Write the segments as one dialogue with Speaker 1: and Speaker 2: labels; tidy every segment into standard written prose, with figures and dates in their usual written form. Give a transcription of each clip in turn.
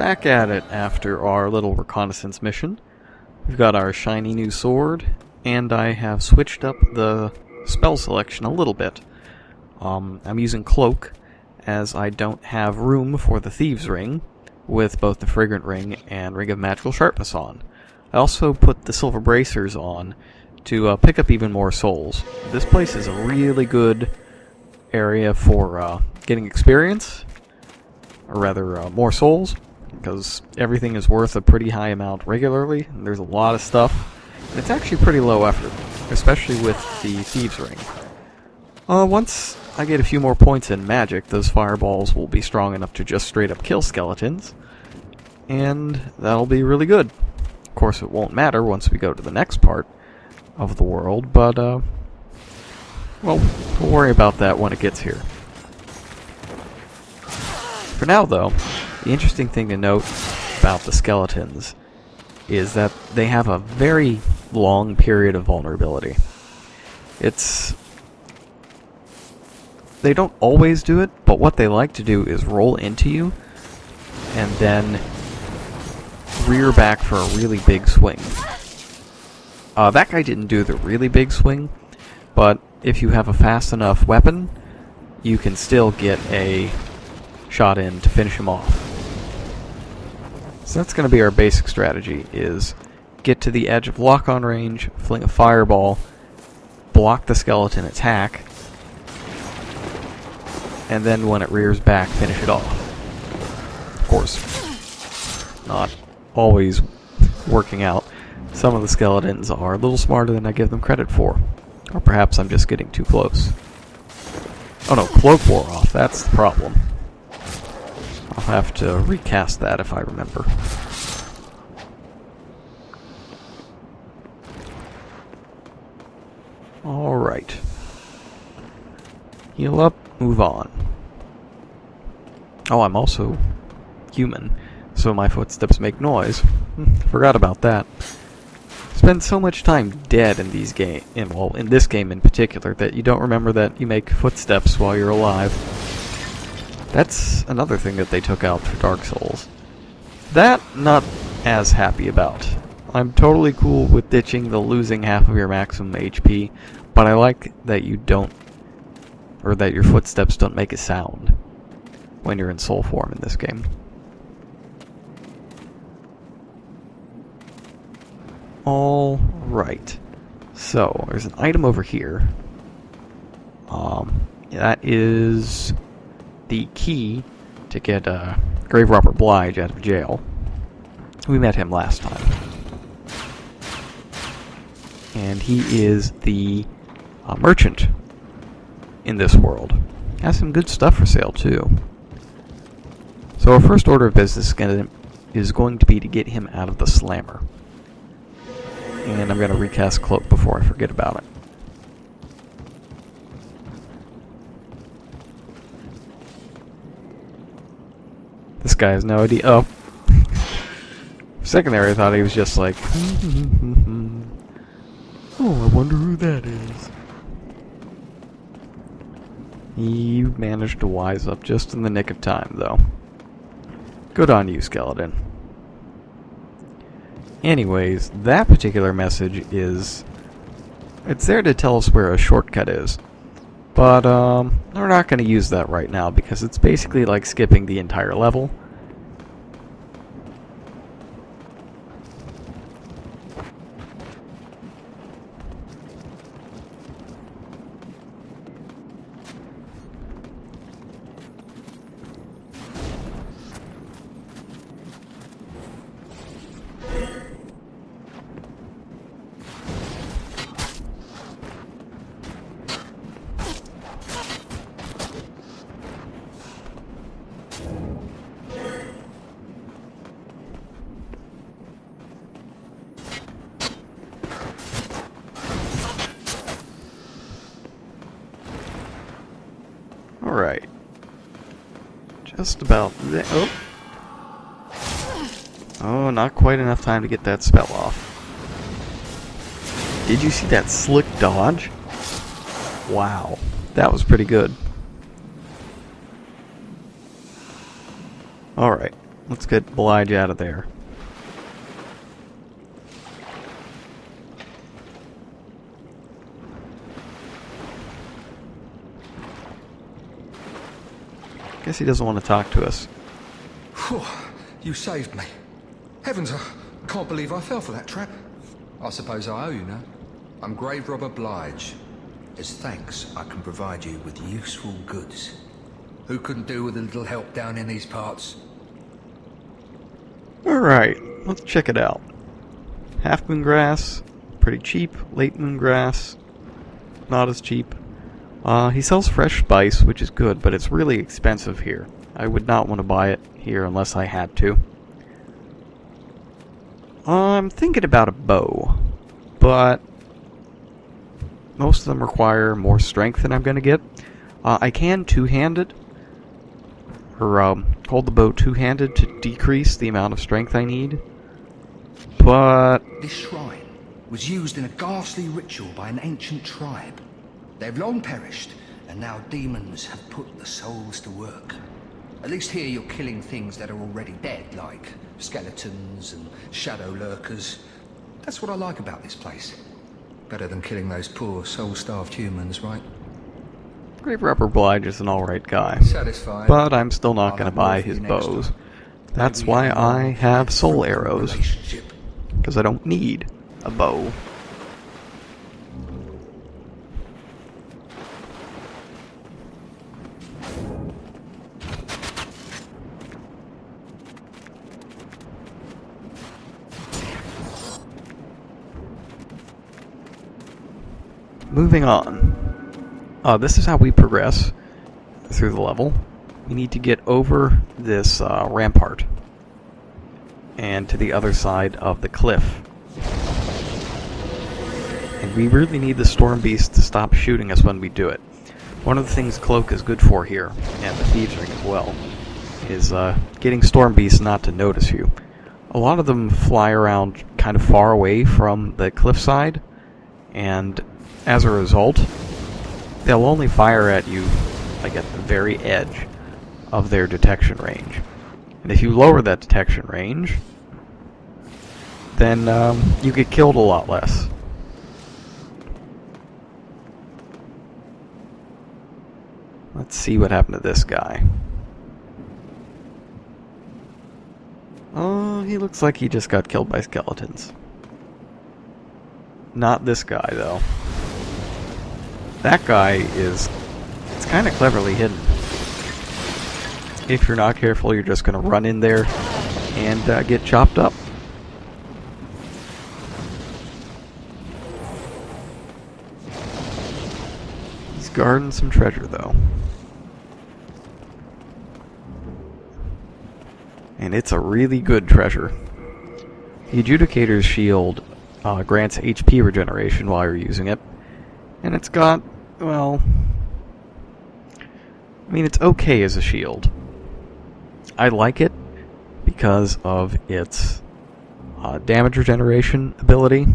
Speaker 1: back at it after our little reconnaissance mission. We've got our shiny new sword, and I have switched up the spell selection a little bit. I'm using Cloak, as I don't have room for the Thieves' Ring, with both the Fragrant Ring and Ring of Magical Sharpness on. I also put the Silver Bracers on to pick up even more souls. This place is a really good area for getting experience, or rather more souls, because everything is worth a pretty high amount regularly, and there's a lot of stuff, and it's actually pretty low effort, especially with the Thieves' Ring. Once I get a few more points in magic, those fireballs will be strong enough to just straight up kill skeletons, and that'll be really good. Of course, it won't matter once we go to the next part of the world, but, well, we'll worry about that when it gets here. For now, though, the interesting thing to note about the skeletons is that they have a very long period of vulnerability. They don't always do it, but what they like to do is roll into you and then rear back for a really big swing. That guy didn't do the really big swing, but if you have a fast enough weapon, you can still get a shot in to finish him off. So that's going to be our basic strategy, is get to the edge of lock-on range, fling a fireball, block the skeleton attack, and then when it rears back, finish it off. Of course, not always working out. Some of the skeletons are a little smarter than I give them credit for. Or perhaps I'm just getting too close. Oh no, Cloak wore off, that's the problem. I'll have to recast that if I remember. Alright. Heal up, move on. Oh, I'm also human, so my footsteps make noise. Forgot about that. Spend so much time dead in these in this game in particular, that you don't remember that you make footsteps while you're alive. That's another thing that they took out for Dark Souls. That, not as happy about. I'm totally cool with ditching the losing half of your maximum HP, but I like that you don't, or that your footsteps don't make a sound when you're in soul form in this game. Alright. So, there's an item over here. That is the key to get Grave Robber Blige out of jail. We met him last time. And he is the merchant in this world. Has some good stuff for sale, too. So our first order of business is going to be to get him out of the slammer. And I'm going to recast Cloak before I forget about it. This guy has no idea. Oh. For a second there I thought he was just like, oh, I wonder who that is. He managed to wise up just in the nick of time, though. Good on you, skeleton. Anyways, that particular message is... it's there to tell us where a shortcut is. But, we're not going to use that right now, because it's basically like skipping the entire level. Alright. Just about there. Oh! Oh, not quite enough time to get that spell off. Did you see that slick dodge? Wow. That was pretty good. Alright. let's get Blige out of there. Guess he doesn't want to talk to us.
Speaker 2: Whew, you saved me. Heavens, I can't believe I fell for that trap. I suppose I owe you now. I'm grave robber Blige. As thanks, I can provide you with useful goods. Who couldn't do with a little help down in these parts?
Speaker 1: Alright, let's check it out. Half moon grass, pretty cheap. Late moon grass, not as cheap. He sells fresh spice, which is good, but it's really expensive here. I would not want to buy it here unless I had to. I'm thinking about a bow, but most of them require more strength than I'm going to get. I can two-handed, or hold the bow two-handed to decrease the amount of strength I need, but...
Speaker 2: This shrine was used in a ghastly ritual by an ancient tribe. They've long perished, and now demons have put the souls to work. At least here you're killing things that are already dead, like skeletons and shadow lurkers. That's what I like about this place. Better than killing those poor, soul-starved humans, right?
Speaker 1: Grave Robber Blige is an alright guy,
Speaker 2: Satisfied.
Speaker 1: but I'm still not going to buy his bows. That's why I have soul arrows, because I don't need a bow. Moving on. This is how we progress through the level. We need to get over this rampart and to the other side of the cliff. And we really need the Storm Beast to stop shooting us when we do it. One of the things Cloak is good for here, and the Thieves Ring as well, is getting Storm Beasts not to notice you. A lot of them fly around kind of far away from the cliffside, and as a result, they'll only fire at you like at the very edge of their detection range. And if you lower that detection range, then you get killed a lot less. Let's see what happened to this guy. Oh, he looks like he just got killed by skeletons. Not this guy, though. That guy is... it's kind of cleverly hidden. If you're not careful, you're just going to run in there and get chopped up. He's guarding some treasure, though. And it's a really good treasure. The Adjudicator's shield grants HP regeneration while you're using it. And it's got, well... I mean, it's okay as a shield. I like it because of its damage regeneration ability.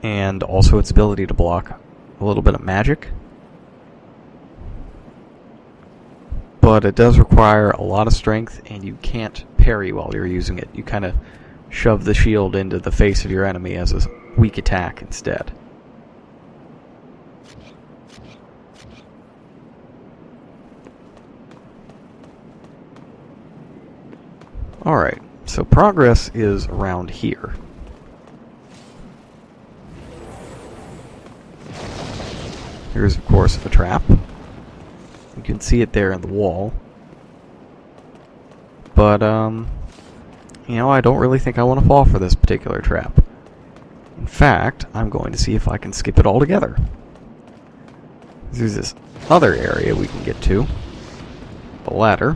Speaker 1: And also its ability to block a little bit of magic. But it does require a lot of strength, and you can't parry while you're using it. You kind of shove the shield into the face of your enemy as a weak attack instead. Alright, so progress is around here. Here's, of course, a trap. You can see it there in the wall. But, you know, I don't really think I want to fall for this particular trap. In fact, I'm going to see if I can skip it altogether. There's this other area we can get to. The ladder.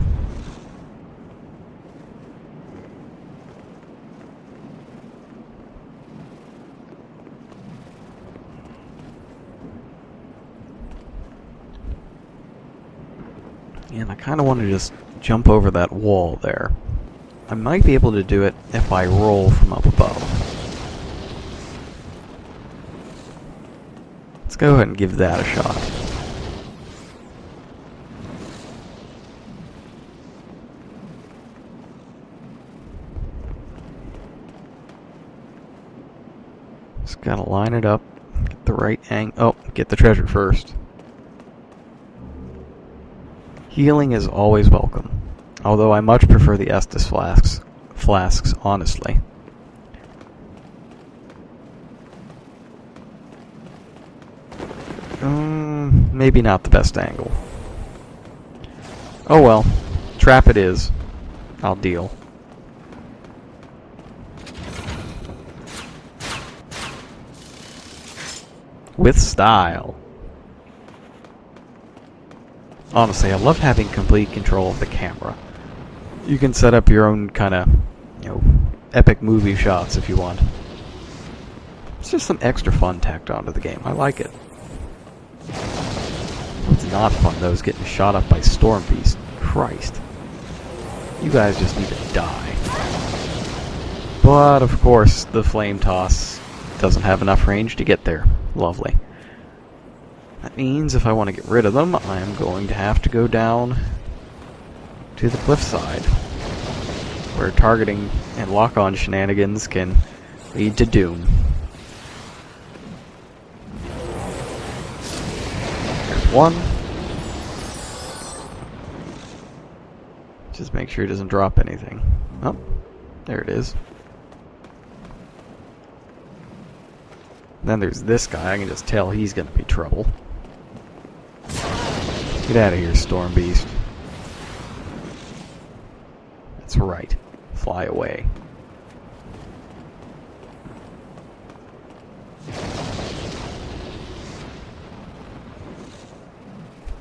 Speaker 1: And I kind of want to just jump over that wall there. I might be able to do it if I roll from up above. Let's go ahead and give that a shot. Just gotta line it up, get the right angle. Oh, get the treasure first. Healing is always welcome, although I much prefer the Estus flasks, honestly. Maybe not the best angle. Oh well, trap it is. I'll deal. With style. Honestly, I love having complete control of the camera. You can set up your own kind of, epic movie shots if you want. It's just some extra fun tacked onto the game. I like it. What's not fun, though, is getting shot up by Storm Beast. Christ. You guys just need to die. But, of course, the Flame Toss doesn't have enough range to get there. Lovely. That means if I want to get rid of them, I'm going to have to go down to the cliffside, where targeting and lock-on shenanigans can lead to doom. There's one. Just make sure he doesn't drop anything. Oh, there it is. Then there's this guy. I can just tell he's going to be trouble. Get out of here, Storm Beast. That's right. Fly away.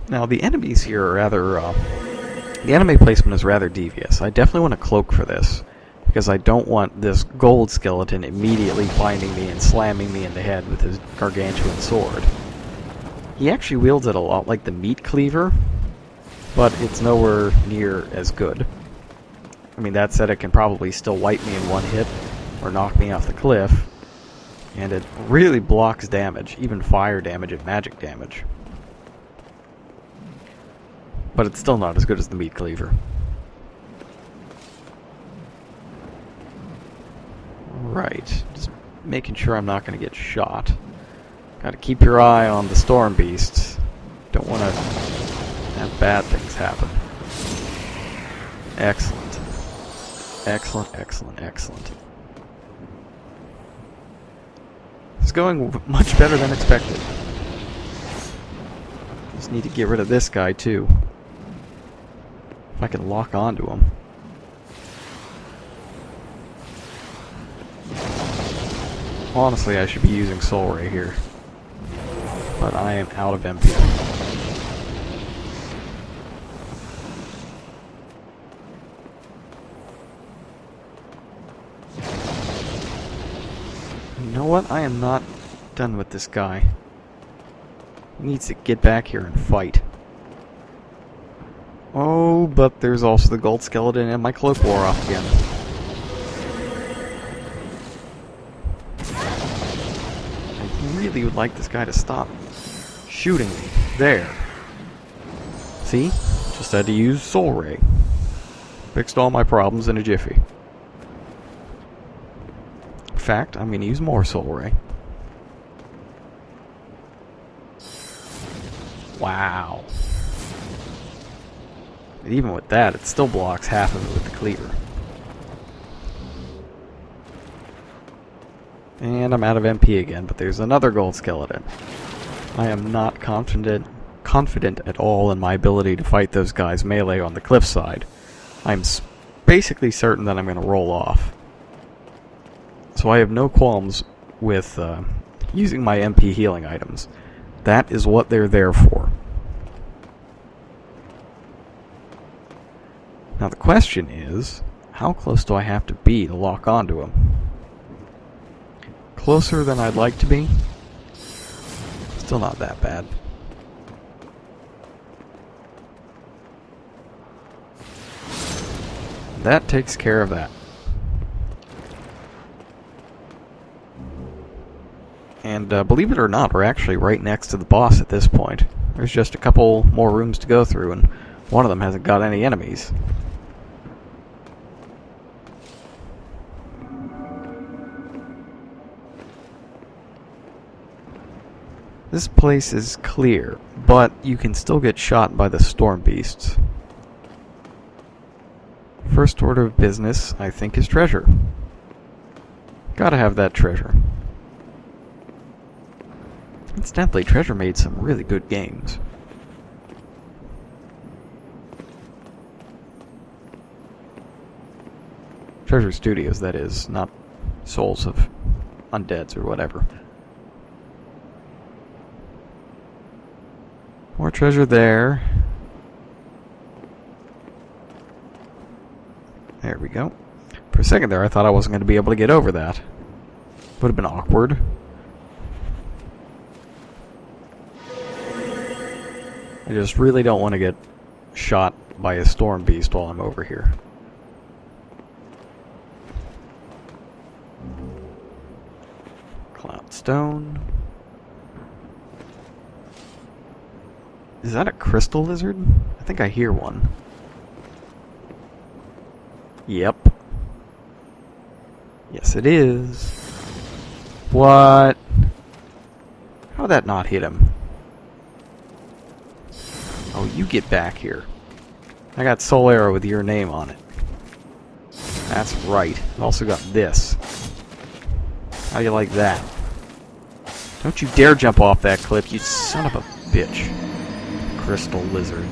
Speaker 1: Now, the enemies here are rather... the enemy placement is rather devious. I definitely want a cloak for this, because I don't want this gold skeleton immediately finding me and slamming me in the head with his gargantuan sword. He actually wields it a lot like the meat cleaver, but it's nowhere near as good. I mean, that said, it can probably still wipe me in one hit, or knock me off the cliff, and it really blocks damage, even fire damage and magic damage. But it's still not as good as the meat cleaver. Right, just making sure I'm not going to get shot. Gotta keep your eye on the Storm Beasts. Don't want to have bad things happen. Excellent. Excellent, excellent, excellent. It's going much better than expected. Just need to get rid of this guy, too. If I can lock onto him. Honestly, I should be using Soul Ray here. But I am out of MP. You know what? I am not done with this guy. He needs to get back here and fight. Oh, but there's also the gold skeleton and my cloak wore off again. I really would like this guy to stop shooting me. There. See? Just had to use Soul Ray. Fixed all my problems in a jiffy. In fact, I'm going to use more Soul Ray. Wow. And even with that, it still blocks half of it with the cleaver. And I'm out of MP again, but there's another gold skeleton. I am not confident at all in my ability to fight those guys melee on the cliffside. I'm basically certain that I'm going to roll off. So I have no qualms with using my MP healing items. That is what they're there for. Now the question is, how close do I have to be to lock onto him? Closer than I'd like to be. Still not that bad. That takes care of that. And believe it or not, we're actually right next to the boss at this point. There's just a couple more rooms to go through, and one of them hasn't got any enemies. This place is clear, but you can still get shot by the storm beasts. First order of business, I think, is treasure. Gotta have that treasure. Incidentally, Treasure made some really good games. Treasure Studios, that is, not Souls of Undeads or whatever. More treasure there. There we go. For a second there, I thought I wasn't going to be able to get over that. Would have been awkward. I just really don't want to get shot by a storm beast while I'm over here. Cloudstone. Is that a crystal lizard? I think I hear one. Yep. Yes, it is. What? How'd that not hit him? Oh, you get back here. I got Soul Arrow with your name on it. That's right. I've also got this. How do you like that? Don't you dare jump off that cliff, you son of a bitch. Crystal lizard.